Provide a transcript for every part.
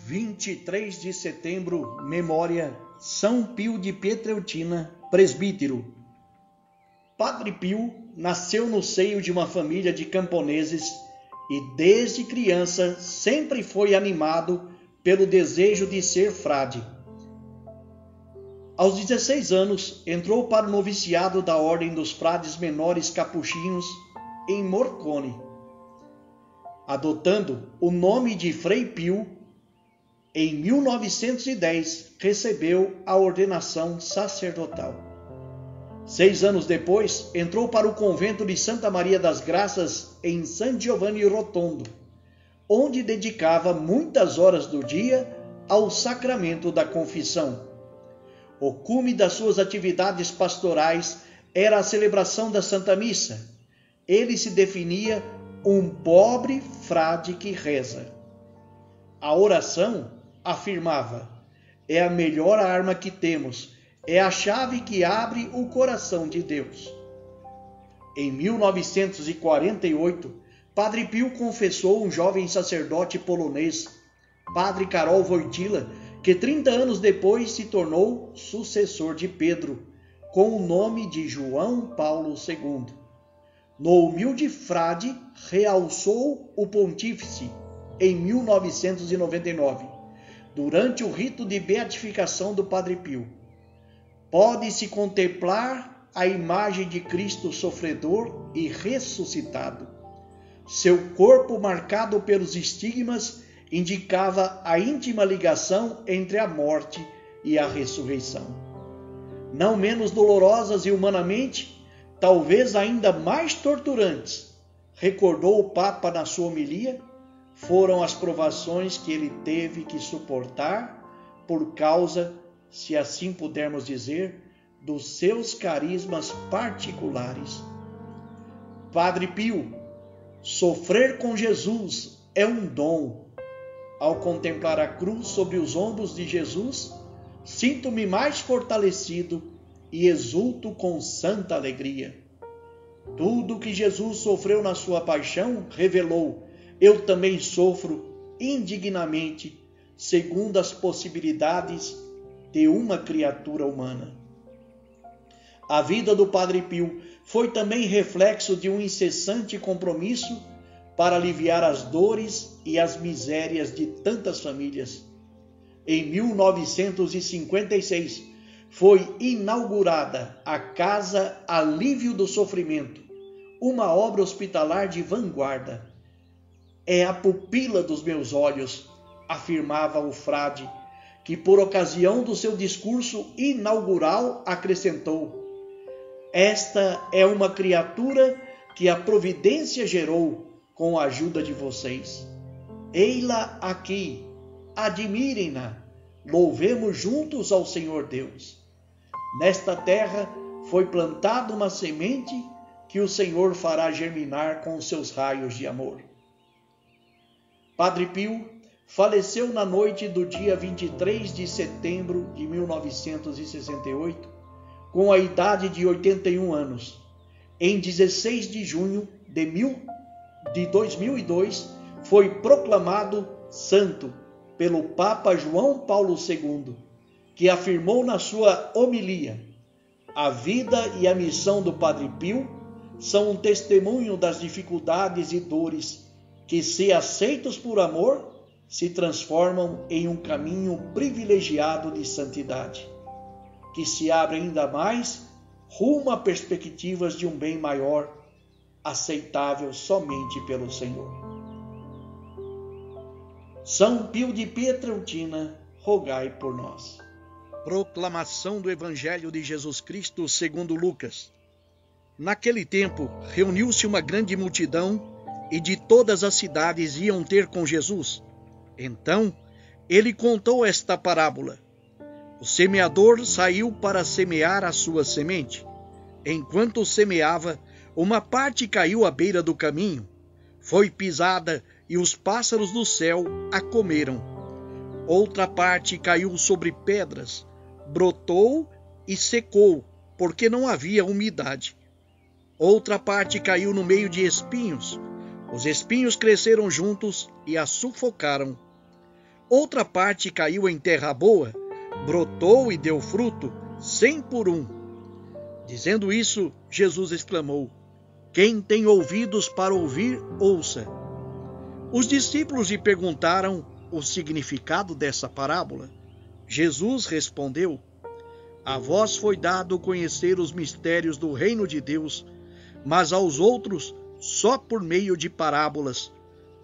23 de setembro, memória São Pio de Pietrelcina, presbítero. Padre Pio nasceu no seio de uma família de camponeses e desde criança sempre foi animado pelo desejo de ser frade. Aos 16 anos, entrou para o noviciado da Ordem dos Frades Menores Capuchinhos em Morcone, adotando o nome de Frei Pio. Em 1910, recebeu a ordenação sacerdotal. 6 anos depois, entrou para o convento de Santa Maria das Graças, em San Giovanni Rotondo, onde dedicava muitas horas do dia ao sacramento da confissão. O cume das suas atividades pastorais era a celebração da Santa Missa. Ele se definia um pobre frade que reza. A oração, afirmava, é a melhor arma que temos, é a chave que abre o coração de Deus. Em 1948, Padre Pio confessou um jovem sacerdote polonês, Padre Karol Wojtyła, que 30 anos depois se tornou sucessor de Pedro, com o nome de João Paulo II. No humilde frade, realçou o pontífice em 1999, durante o rito de beatificação do Padre Pio. Pode-se contemplar a imagem de Cristo sofredor e ressuscitado. Seu corpo, marcado pelos estigmas, indicava a íntima ligação entre a morte e a ressurreição. Não menos dolorosas e humanamente, talvez ainda mais torturantes, recordou o Papa na sua homilia, foram as provações que ele teve que suportar por causa, se assim pudermos dizer, dos seus carismas particulares. Padre Pio, sofrer com Jesus é um dom. Ao contemplar a cruz sobre os ombros de Jesus, sinto-me mais fortalecido e exulto com santa alegria. Tudo que Jesus sofreu na sua paixão revelou: eu também sofro indignamente, segundo as possibilidades de uma criatura humana. A vida do Padre Pio foi também reflexo de um incessante compromisso para aliviar as dores e as misérias de tantas famílias. Em 1956, foi inaugurada a Casa Alívio do Sofrimento, uma obra hospitalar de vanguarda. É a pupila dos meus olhos, afirmava o frade, que por ocasião do seu discurso inaugural acrescentou: esta é uma criatura que a providência gerou com a ajuda de vocês. Ei-la aqui, admirem-na, louvemos juntos ao Senhor Deus. Nesta terra foi plantada uma semente que o Senhor fará germinar com os seus raios de amor. Padre Pio faleceu na noite do dia 23 de setembro de 1968, com a idade de 81 anos. Em 16 de junho de 2002, foi proclamado santo pelo Papa João Paulo II, que afirmou na sua homilia: a vida e a missão do Padre Pio são um testemunho das dificuldades e dores que, se aceitos por amor, se transformam em um caminho privilegiado de santidade, que se abre ainda mais rumo a perspectivas de um bem maior, aceitável somente pelo Senhor. São Pio de Pietrelcina, rogai por nós. Proclamação do Evangelho de Jesus Cristo segundo Lucas. Naquele tempo, reuniu-se uma grande multidão e de todas as cidades iam ter com Jesus. Então, ele contou esta parábola. O semeador saiu para semear a sua semente. Enquanto semeava, uma parte caiu à beira do caminho, foi pisada e os pássaros do céu a comeram. Outra parte caiu sobre pedras, brotou e secou, porque não havia umidade. Outra parte caiu no meio de espinhos. Os espinhos cresceram juntos e a sufocaram. Outra parte caiu em terra boa, brotou e deu fruto, 100 por um. Dizendo isso, Jesus exclamou: Quem tem ouvidos para ouvir, ouça. Os discípulos lhe perguntaram o significado dessa parábola. Jesus respondeu: A vós foi dado conhecer os mistérios do reino de Deus, mas aos outros só por meio de parábolas,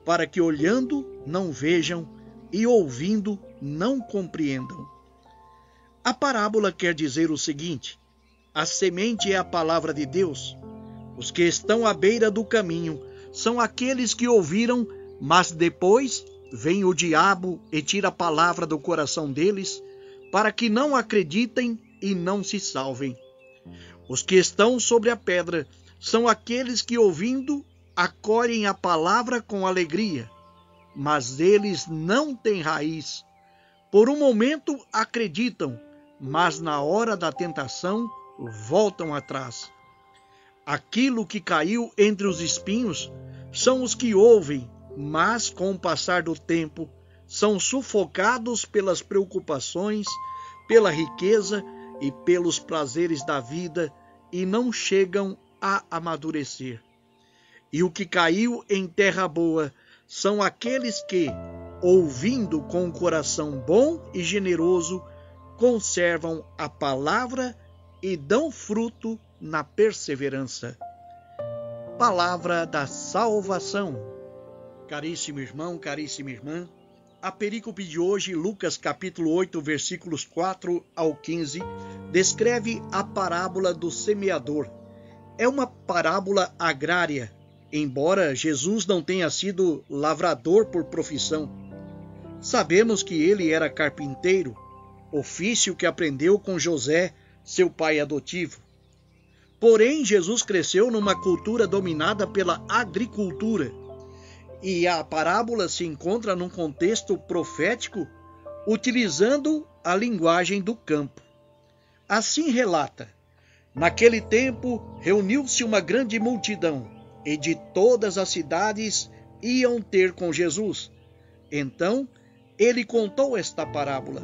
para que olhando não vejam e ouvindo não compreendam. A parábola quer dizer o seguinte: a semente é a palavra de Deus. Os que estão à beira do caminho são aqueles que ouviram, mas depois vem o diabo e tira a palavra do coração deles, para que não acreditem e não se salvem. Os que estão sobre a pedra são aqueles que, ouvindo, acolhem a palavra com alegria, mas eles não têm raiz. Por um momento acreditam, mas na hora da tentação voltam atrás. Aquilo que caiu entre os espinhos são os que ouvem, mas com o passar do tempo são sufocados pelas preocupações, pela riqueza e pelos prazeres da vida e não chegam a amadurecer. E o que caiu em terra boa são aqueles que, ouvindo com o coração bom e generoso, conservam a palavra e dão fruto na perseverança. Palavra da salvação. Caríssimo irmão, caríssima irmã, a perícope de hoje, Lucas capítulo 8, versículos 4 ao 15, descreve a parábola do semeador. É uma parábola agrária, embora Jesus não tenha sido lavrador por profissão. Sabemos que ele era carpinteiro, ofício que aprendeu com José, seu pai adotivo. Porém, Jesus cresceu numa cultura dominada pela agricultura, e a parábola se encontra num contexto profético, utilizando a linguagem do campo. Assim relata: naquele tempo reuniu-se uma grande multidão, e de todas as cidades iam ter com Jesus. Então ele contou esta parábola.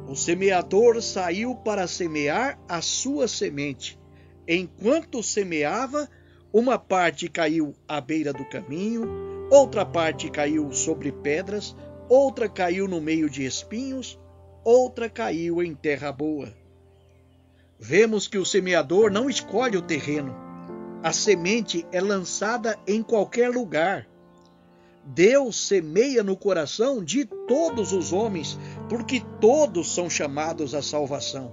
O semeador saiu para semear a sua semente. Enquanto semeava, uma parte caiu à beira do caminho, outra parte caiu sobre pedras, outra caiu no meio de espinhos, outra caiu em terra boa. Vemos que o semeador não escolhe o terreno. A semente é lançada em qualquer lugar. Deus semeia no coração de todos os homens, porque todos são chamados à salvação.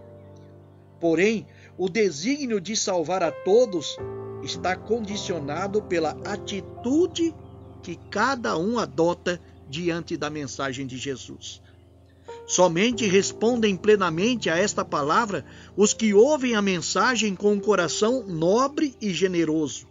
Porém, o desígnio de salvar a todos está condicionado pela atitude que cada um adota diante da mensagem de Jesus. Somente respondem plenamente a esta palavra os que ouvem a mensagem com um coração nobre e generoso.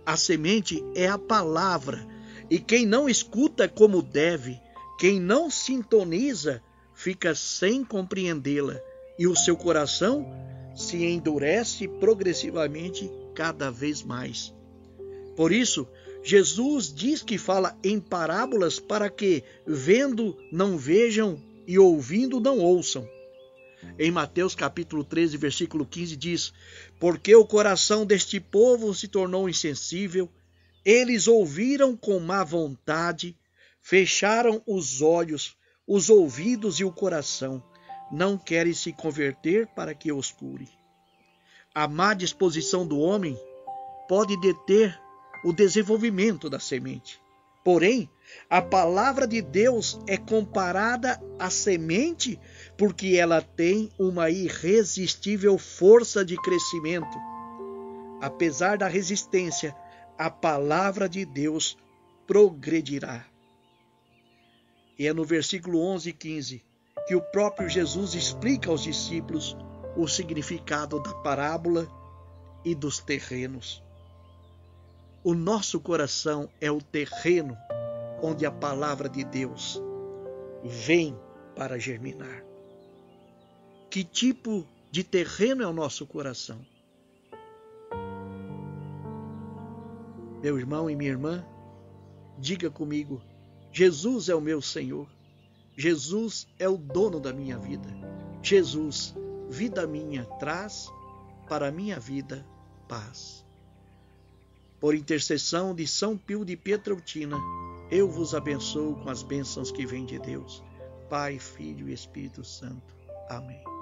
A semente é a palavra, e quem não escuta como deve, quem não sintoniza, fica sem compreendê-la, e o seu coração se endurece progressivamente cada vez mais. Por isso, Jesus diz que fala em parábolas para que, vendo, não vejam e ouvindo, não ouçam. Em Mateus capítulo 13, versículo 15 diz: Porque o coração deste povo se tornou insensível, eles ouviram com má vontade, fecharam os olhos, os ouvidos e o coração, não querem se converter para que os cure. A má disposição do homem pode deter o desenvolvimento da semente. Porém, a palavra de Deus é comparada à semente porque ela tem uma irresistível força de crescimento. Apesar da resistência, a palavra de Deus progredirá. E é no versículo 11 e 15 que o próprio Jesus explica aos discípulos o significado da parábola e dos terrenos. O nosso coração é o terreno onde a palavra de Deus vem para germinar. Que tipo de terreno é o nosso coração? Meu irmão e minha irmã, diga comigo: Jesus é o meu Senhor. Jesus é o dono da minha vida. Jesus, vida minha, traz para a minha vida paz. Por intercessão de São Pio de Pietrelcina, eu vos abençoo com as bênçãos que vêm de Deus, Pai, Filho e Espírito Santo. Amém.